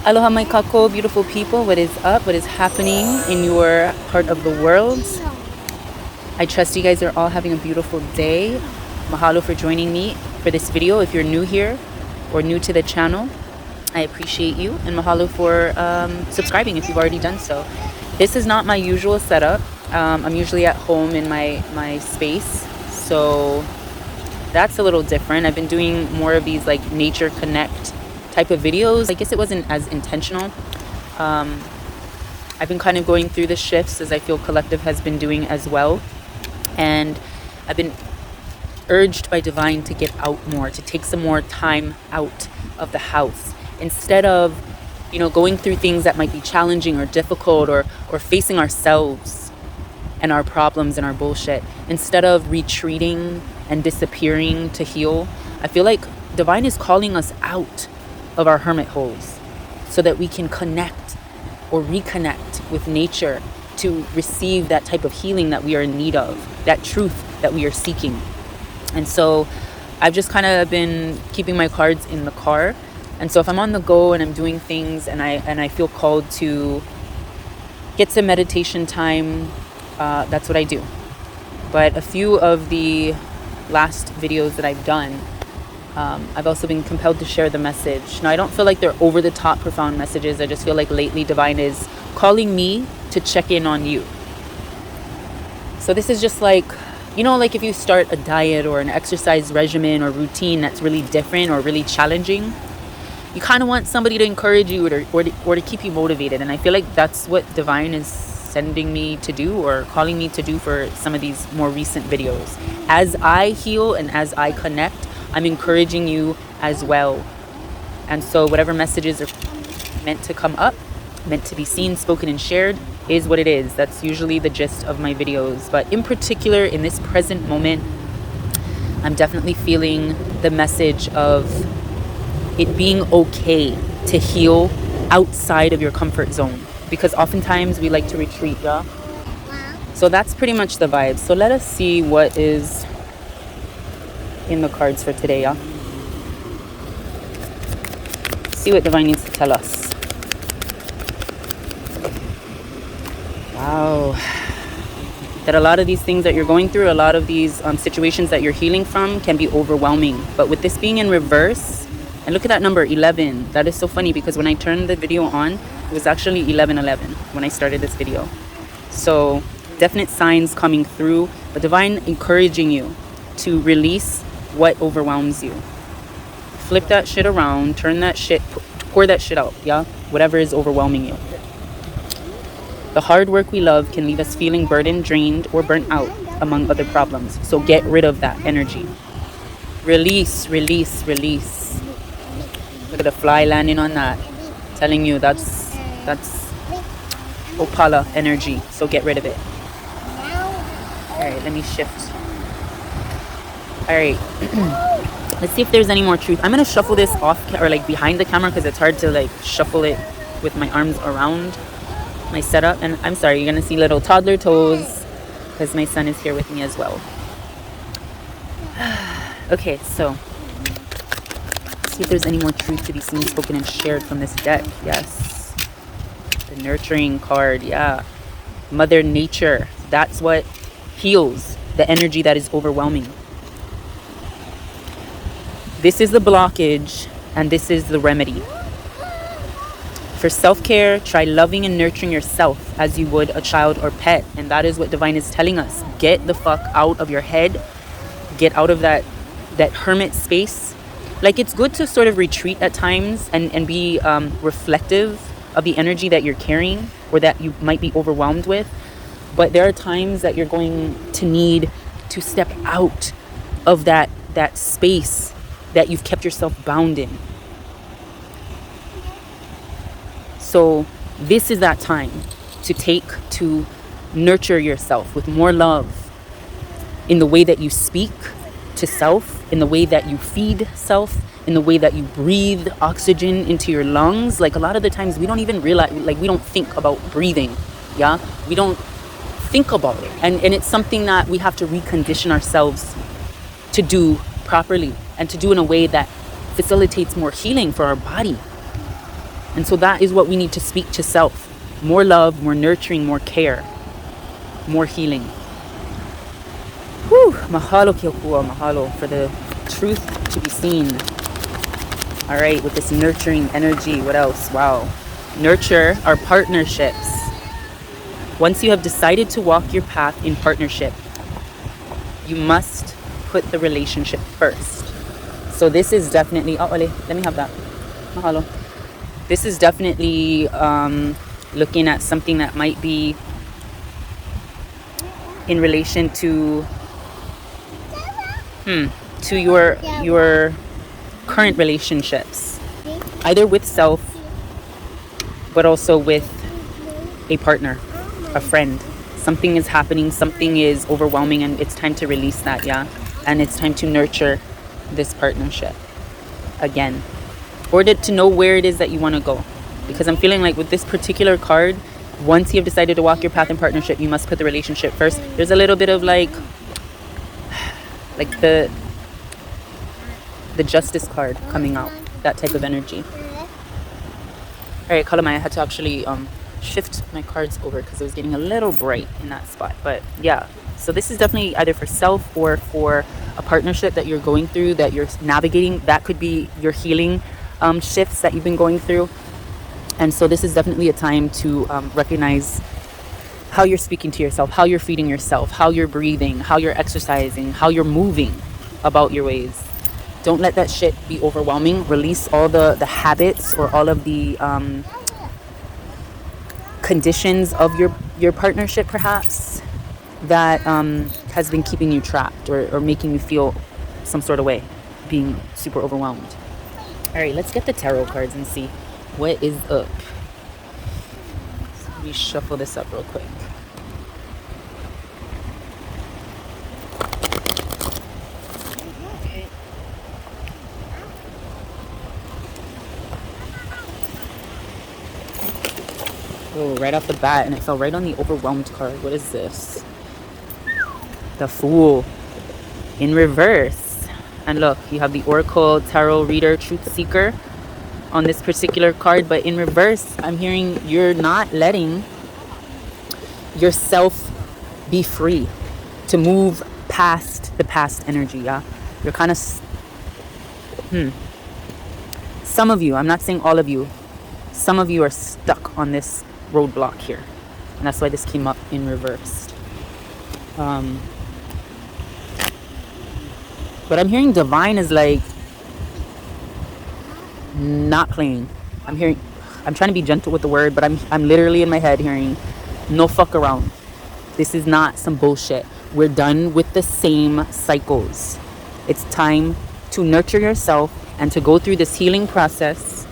Aloha mai kako, beautiful people. What is up? What is happening in your part of the world? I trust you guys are all having a beautiful day. Mahalo for joining me for this video. If you're new here or new to the channel, I appreciate you. And mahalo for subscribing if you've already done so. This is not my usual setup. I'm usually at home in my space. So that's a little different. I've been doing more of these like nature connect type of videos. I guess it wasn't as intentional. I've been kind of going through the shifts as I feel Collective has been doing as well. And I've been urged by Divine to get out more, to take some more time out of the house. Instead of, going through things that might be challenging or difficult or facing ourselves and our problems and our bullshit. Instead of retreating and disappearing to heal, I feel like Divine is calling us out of our hermit holes so that we can connect or reconnect with nature to receive that type of healing that we are in need of, that truth that we are seeking. And so I've just kind of been keeping my cards in the car. And so if I'm on the go and I'm doing things and I feel called to get some meditation time, that's what I do. But a few of the last videos that I've done, I've also been compelled to share the message. Now, I don't feel like they're over the top profound messages. I just feel like lately Divine is calling me to check in on you. So this is just like, like if you start a diet or an exercise regimen or routine that's really different or really challenging, you kind of want somebody to encourage you or to keep you motivated. And I feel like that's what Divine is sending me to do or calling me to do for some of these more recent videos. As I heal and as I connect, I'm encouraging you as well. And so whatever messages are meant to come up, meant to be seen, spoken, and shared is what it is. That's usually the gist of my videos. But in particular, in this present moment, I'm definitely feeling the message of it being okay to heal outside of your comfort zone. Because oftentimes we like to retreat, yeah? So that's pretty much the vibe. So let us see what is in the cards for today, yeah? See what Divine needs to tell us. Wow. That a lot of these things that you're going through, a lot of these situations that you're healing from can be overwhelming. But with this being in reverse, and look at that number, 11. That is so funny because when I turned the video on, it was actually 11:11 when I started this video. So definite signs coming through, but Divine encouraging you to release what overwhelms you. Flip that shit around, turn that shit, pour that shit out, yeah? Whatever is overwhelming you. The hard work we love can leave us feeling burdened, drained, or burnt out, among other problems. So get rid of that energy. Release, release, release. Look at the fly landing on that. Telling you that's Opala energy. So get rid of it. Alright, let me shift. Alright. Let's see if there's any more truth. I'm going to shuffle this off or like behind the camera because it's hard to like shuffle it with my arms around my setup. And I'm sorry, you're going to see little toddler toes because my son is here with me as well. Okay, so see if there's any more truth to be seen, spoken, and shared from this deck. Yes. The nurturing card, yeah. Mother Nature. That's what heals the energy that is overwhelming. This is the blockage, and this is the remedy. For self-care, try loving and nurturing yourself as you would a child or pet. And that is what Divine is telling us. Get the fuck out of your head. Get out of that hermit space. Like, it's good to sort of retreat at times and be reflective of the energy that you're carrying or that you might be overwhelmed with. But there are times that you're going to need to step out of that space that you've kept yourself bound in. So this is that time to nurture yourself with more love in the way that you speak to self, in the way that you feed self, in the way that you breathe oxygen into your lungs. Like, a lot of the times we don't even realize, like, we don't think about breathing, yeah? We don't think about it. And it's something that we have to recondition ourselves to do properly and to do in a way that facilitates more healing for our body. And so that is what we need to speak to self. More love, more nurturing, more care, more healing. Whew, mahalo kiokua, mahalo for the truth to be seen. All right, with this nurturing energy, what else? Wow. Nurture our partnerships. Once you have decided to walk your path in partnership, you must put the relationship first. So this is definitely, oh, Ale, let me have that. Mahalo. This is definitely looking at something that might be in relation to your current relationships, either with self, but also with a partner, a friend. Something is happening, something is overwhelming, and it's time to release that, yeah? And it's time to nurture this partnership again, or to know where it is that you want to go. Because I'm feeling like with this particular card, once you have decided to walk your path in partnership, you must put the relationship first. There's a little bit of like the justice card coming out, that type of energy. All right, Kalamai, I had to actually shift my cards over because it was getting a little bright in that spot. But yeah, so this is definitely either for self or for a partnership that you're going through, that you're navigating. That could be your healing shifts that you've been going through. And so this is definitely a time to recognize how you're speaking to yourself, how you're feeding yourself, how you're breathing, how you're exercising, how you're moving about your ways. Don't let that shit be overwhelming. Release all the habits or all of the conditions of your partnership, perhaps, that has been keeping you trapped or making you feel some sort of way, being super overwhelmed. All right, let's get the tarot cards and see what is up. Let me shuffle this up real quick. Okay. Oh, right off the bat, and it fell right on the overwhelmed card. What is this? The Fool in reverse. And look, you have the Oracle Tarot Reader Truth Seeker on this particular card, but in reverse, I'm hearing you're not letting yourself be free to move past the past energy, yeah? You're kind of some of you, I'm not saying all of you, some of you are stuck on this roadblock here, and that's why this came up in reverse. But I'm hearing divine is like not playing. I'm trying to be gentle with the word, but I'm literally in my head hearing no fuck around. This is not some bullshit. We're done with the same cycles. It's time to nurture yourself and to go through this healing process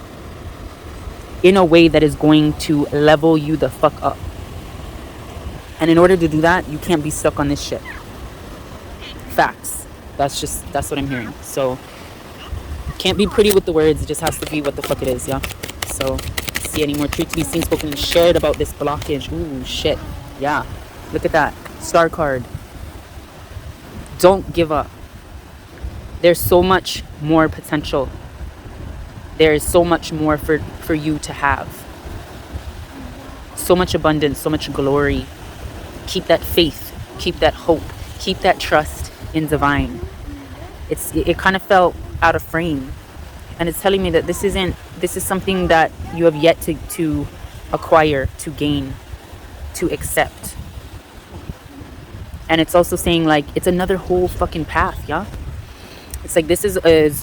in a way that is going to level you the fuck up. And in order to do that, you can't be stuck on this shit. Facts. That's what I'm hearing. So can't be pretty with the words. It just has to be what the fuck it is, yeah? So see any more truth to be seen, spoken, and shared about this blockage. Ooh, shit. Yeah. Look at that. Star card. Don't give up. There's so much more potential. There is so much more for you to have. So much abundance, so much glory. Keep that faith. Keep that hope. Keep that trust in divine. It kind of felt out of frame, and it's telling me that this is something that you have yet to acquire, to gain, to accept. And it's also saying like it's another whole fucking path, yeah? It's like this is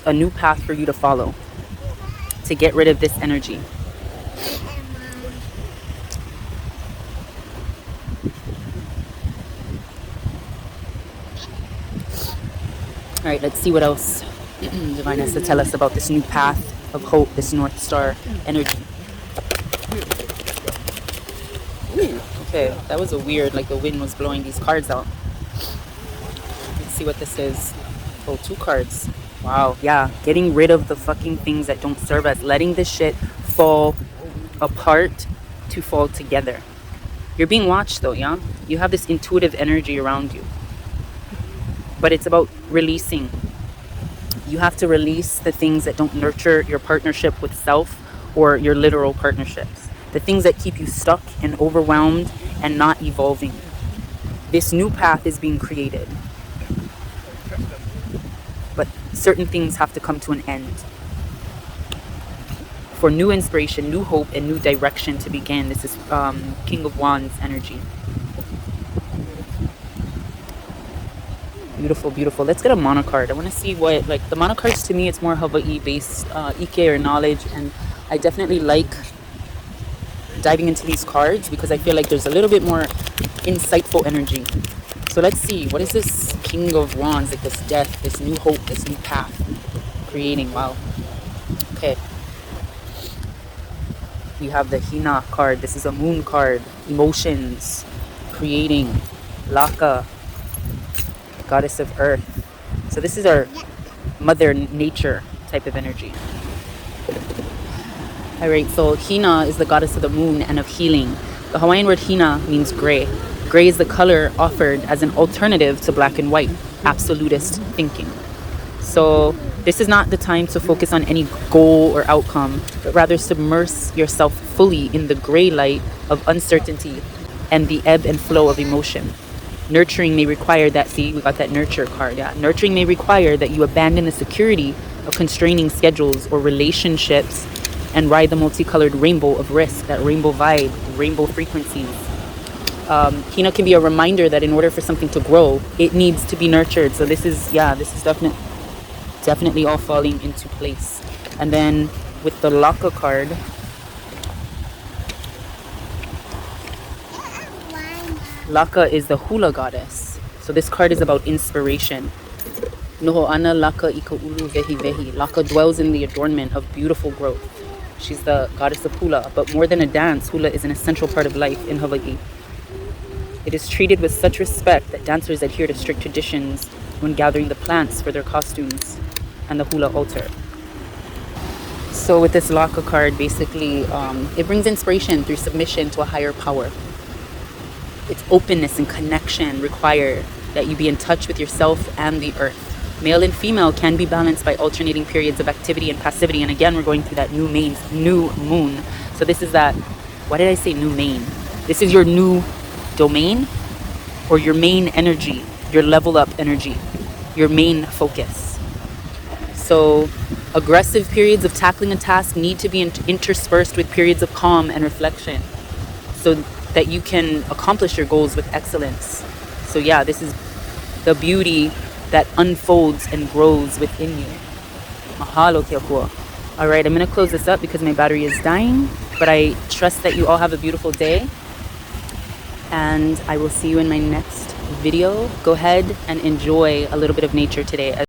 a new path for you to follow, to get rid of this energy. All right, let's see what else Divine has to tell us about this new path of hope, this North Star energy. Ooh, okay, that was a weird, like the wind was blowing these cards out. Let's see what this is. Oh, 2 cards. Wow, yeah, getting rid of the fucking things that don't serve us. Letting this shit fall apart to fall together. You're being watched though, yeah? You have this intuitive energy around you. But it's about releasing. You have to release the things that don't nurture your partnership with self or your literal partnerships. The things that keep you stuck and overwhelmed and not evolving. This new path is being created. But certain things have to come to an end for new inspiration, new hope, and new direction to begin. This is King of Wands energy. Beautiful, beautiful. Let's get a mono card. I want to see what, like, the mono cards to me, it's more Hawai'i based, Ike or knowledge, and I definitely like diving into these cards because I feel like there's a little bit more insightful energy. So let's see, what is this King of Wands, like this death, this new hope, this new path creating? Wow. Okay. We have the Hina card. This is a moon card. Emotions, creating, Laka, goddess of earth. So this is our mother nature type of energy. Alright, so Hina is the goddess of the moon and of healing. The Hawaiian word Hina means gray. Gray is the color offered as an alternative to black and white, absolutist thinking. So this is not the time to focus on any goal or outcome, but rather submerge yourself fully in the gray light of uncertainty and the ebb and flow of emotion. Nurturing may require that, see, we got that nurture card, yeah. Nurturing may require that you abandon the security of constraining schedules or relationships and ride the multicolored rainbow of risk, that rainbow vibe, rainbow frequencies. Hina can be a reminder that in order for something to grow, it needs to be nurtured. So this is, yeah, this is definitely all falling into place. And then with the Laka card, Laka is the hula goddess. So this card is about inspiration. Noho ana Laka ika ulu vehi vehi. Laka dwells in the adornment of beautiful growth. She's the goddess of hula, but more than a dance, hula is an essential part of life in Hawaii. It is treated with such respect that dancers adhere to strict traditions when gathering the plants for their costumes and the hula altar. So with this Laka card, basically, it brings inspiration through submission to a higher power. Its openness and connection require that you be in touch with yourself and the earth. Male and female can be balanced by alternating periods of activity and passivity. And again, we're going through that new moon. So this is that, why did I say new main? This is your new domain or your main energy, your level up energy, your main focus. So aggressive periods of tackling a task need to be interspersed with periods of calm and reflection so that you can accomplish your goals with excellence. So yeah, this is the beauty that unfolds and grows within you. Mahalo ke akua. All right, I'm going to close this up because my battery is dying, but I trust that you all have a beautiful day, and I will see you in my next video. Go ahead and enjoy a little bit of nature today.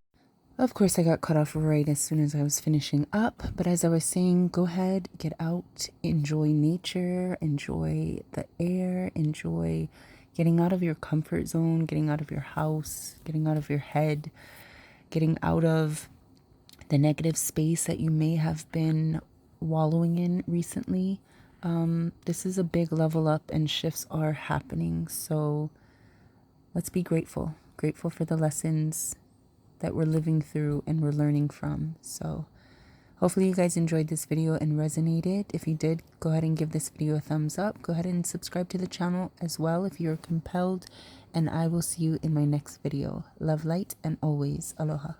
Of course, I got cut off right as soon as I was finishing up, but as I was saying, go ahead, get out, enjoy nature, enjoy the air, enjoy getting out of your comfort zone, getting out of your house, getting out of your head, getting out of the negative space that you may have been wallowing in recently. This is a big level up and shifts are happening. So let's be grateful for the lessons that we're living through and we're learning from. So hopefully you guys enjoyed this video and resonated. If you did, go ahead and give this video a thumbs up. Go ahead and subscribe to the channel as well if you're compelled. And I will see you in my next video. Love, light, and always aloha.